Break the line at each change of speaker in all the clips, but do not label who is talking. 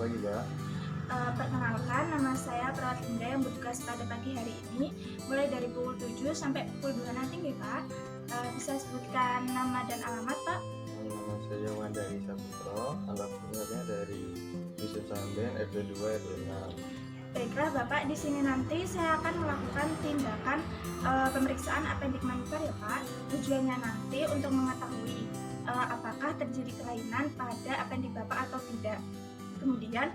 pagi, Pak.
Perkenalkan, nama saya Perawat Linda yang bertugas pada pagi hari ini mulai dari pukul 7 sampai pukul 2 nanti nih Pak. Bisa sebutkan nama dan alamat Pak?
Nama saya Wanda Isa Putro, alamatnya dari Dusun Samben, RT 2 RT 6.
Baiklah Bapak, di sini nanti saya akan melakukan tindakan pemeriksaan appendix manuver ya Pak. Tujuannya nanti untuk mengetahui apakah terjadi kelainan pada appendix Bapak atau tidak. Kemudian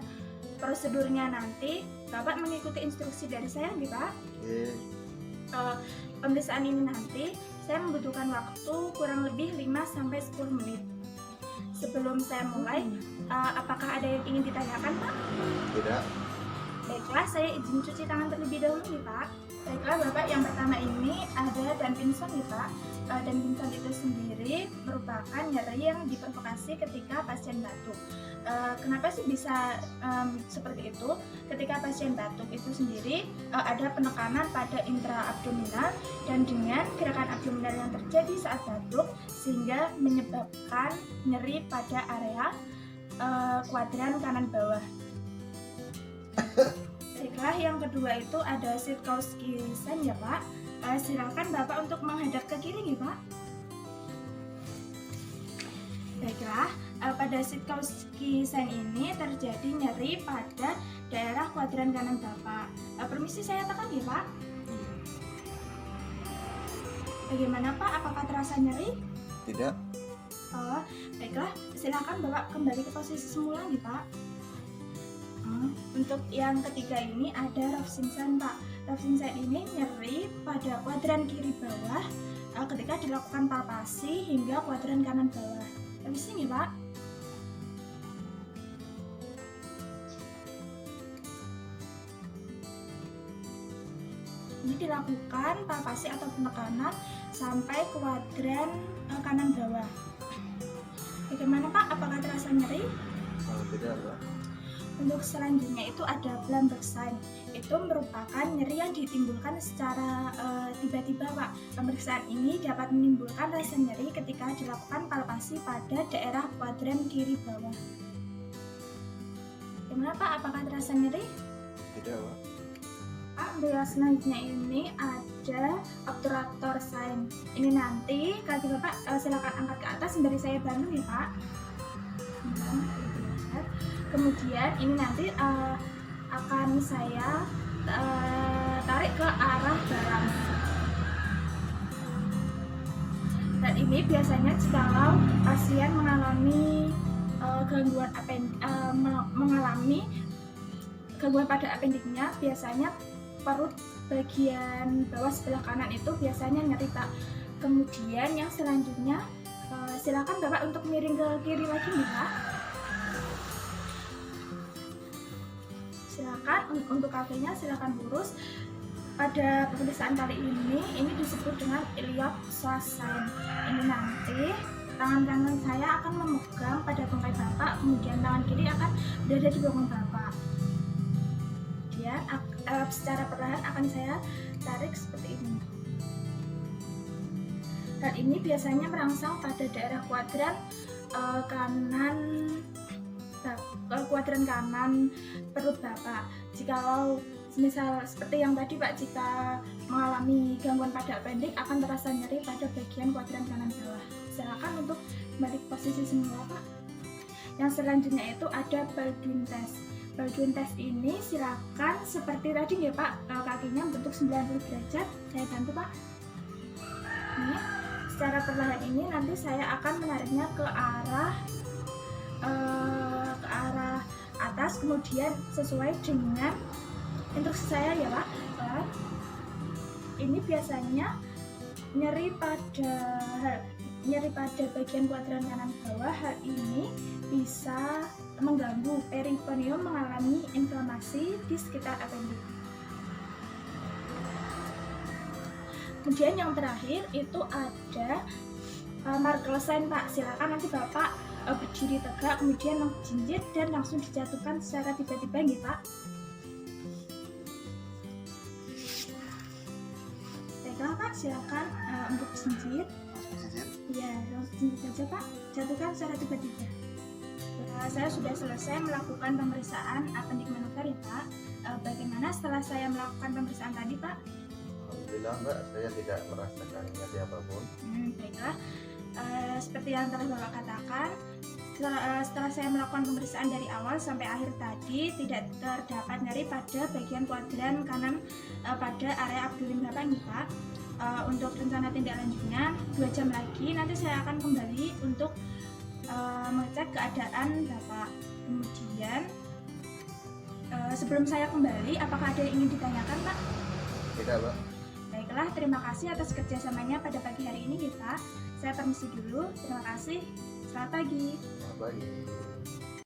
prosedurnya nanti Bapak mengikuti instruksi dari saya nih Pak. Pemeriksaan ini nanti saya membutuhkan waktu kurang lebih 5-10 menit. Sebelum saya mulai, apakah ada yang ingin ditanyakan Pak?
Tidak.
Baiklah, saya izin cuci tangan terlebih dahulu nih Pak. Baiklah Bapak, yang pertama ini ada Danpinson nih Pak. Danpinson itu sendiri merupakan nyeri yang diprovokasi ketika pasien batuk. Kenapa sih bisa seperti itu? Ketika pasien batuk itu sendiri ada penekanan pada intraabdominal dan dengan gerakan abdominal yang terjadi saat batuk sehingga menyebabkan nyeri pada area kuadran kanan bawah. Baiklah, yang kedua itu ada Sitkowski sign ya Pak. Silakan Bapak untuk menghadap ke kiri nih Pak. Baiklah, pada Sitkowski sign ini terjadi nyeri pada daerah kuadran kanan Bapak. Permisi saya tekan ya Pak. Bagaimana Pak? Apakah terasa nyeri?
Tidak.
Baiklah, silakan Bapak kembali ke posisi semula nih Pak. Untuk yang ketiga ini ada Robinson Pak. Robinson ini nyeri pada kuadran kiri bawah ketika dilakukan palpasi hingga kuadran kanan bawah. Habis ini Pak. Ini dilakukan palpasi atau penekanan sampai kuadran kanan bawah. Bagaimana Pak? Apakah terasa nyeri?
Tidak, Pak.
Untuk selanjutnya itu ada Blumberg sign. Itu merupakan nyeri yang ditimbulkan secara tiba-tiba Pak. Pemeriksaan ini dapat menimbulkan rasa nyeri ketika dilakukan palpasi pada daerah kuadran kiri bawah. Gimana Pak? Apakah terasa nyeri?
Tidak, Pak.
Pak, yang selanjutnya ini ada obturator sign. Ini nanti kaki Bapak silakan angkat ke atas sembari saya bantu ya Pak. Kemudian ini nanti akan saya tarik ke arah barang. Dan ini biasanya jikalau pasien mengalami mengalami gangguan pada appendixnya, biasanya perut bagian bawah sebelah kanan itu biasanya nyeri Pak. Kemudian yang selanjutnya silakan Bapak untuk miring ke kiri lagi nih Pak. Silakan untuk kakinya silakan lurus. Pada pemeriksaan kali ini disebut dengan iliac sign. Ini nanti tangan kanan saya akan memegang pada tungkai Bapak, kemudian tangan kiri akan berada di bokong Bapak. Kemudian secara perlahan akan saya tarik seperti ini. Dan ini biasanya merangsang pada daerah kuadran kuadran kanan perut Bapak. Jikalau misal seperti yang tadi Pak, jika mengalami gangguan pada appendix akan terasa nyeri pada bagian kuadran kanan bawah. Silakan untuk balik posisi semula Pak. Yang selanjutnya itu ada Baldwin test. Baldwin test ini silakan seperti tadi ya Pak, kakinya bentuk 90 derajat. Saya bantu Pak. Ini secara perlahan ini nanti saya akan menariknya ke arah atas, kemudian sesuai dengan instruksi saya ya Pak. Ini biasanya nyeri pada bagian kuadran kanan bawah. Hal ini bisa mengganggu peritoneum, mengalami inflamasi di sekitar appendix. Kemudian yang terakhir itu ada Markle sign Pak. Silakan nanti Bapak berdiri tegak, kemudian menjinjit dan langsung dijatuhkan secara tiba-tiba gitu Pak. Baiklah Pak, silakan untuk jinjit.
Jinjit?
Iya, langsung jinjit saja Pak. Jatuhkan secara tiba-tiba. Saya sudah selesai melakukan pemeriksaan apendik manuver ya Pak. Bagaimana setelah saya melakukan pemeriksaan tadi Pak?
Alhamdulillah Mbak, saya tidak merasakan nyeri apapun.
Baiklah, seperti yang telah Bapak katakan, setelah saya melakukan pemeriksaan dari awal sampai akhir tadi, tidak terdapat nyeri pada bagian kuadran kanan pada area abdomen Bapak nih Pak. Untuk rencana tindak lanjutnya 2 jam lagi nanti saya akan kembali untuk mengecek keadaan Bapak. Kemudian sebelum saya kembali, apakah ada yang ingin ditanyakan Pak?
Tidak Mbak.
Baiklah, terima kasih atas kerjasamanya pada pagi hari ini ya Pak. Saya permisi dulu, terima kasih. Selamat pagi.
Selamat pagi.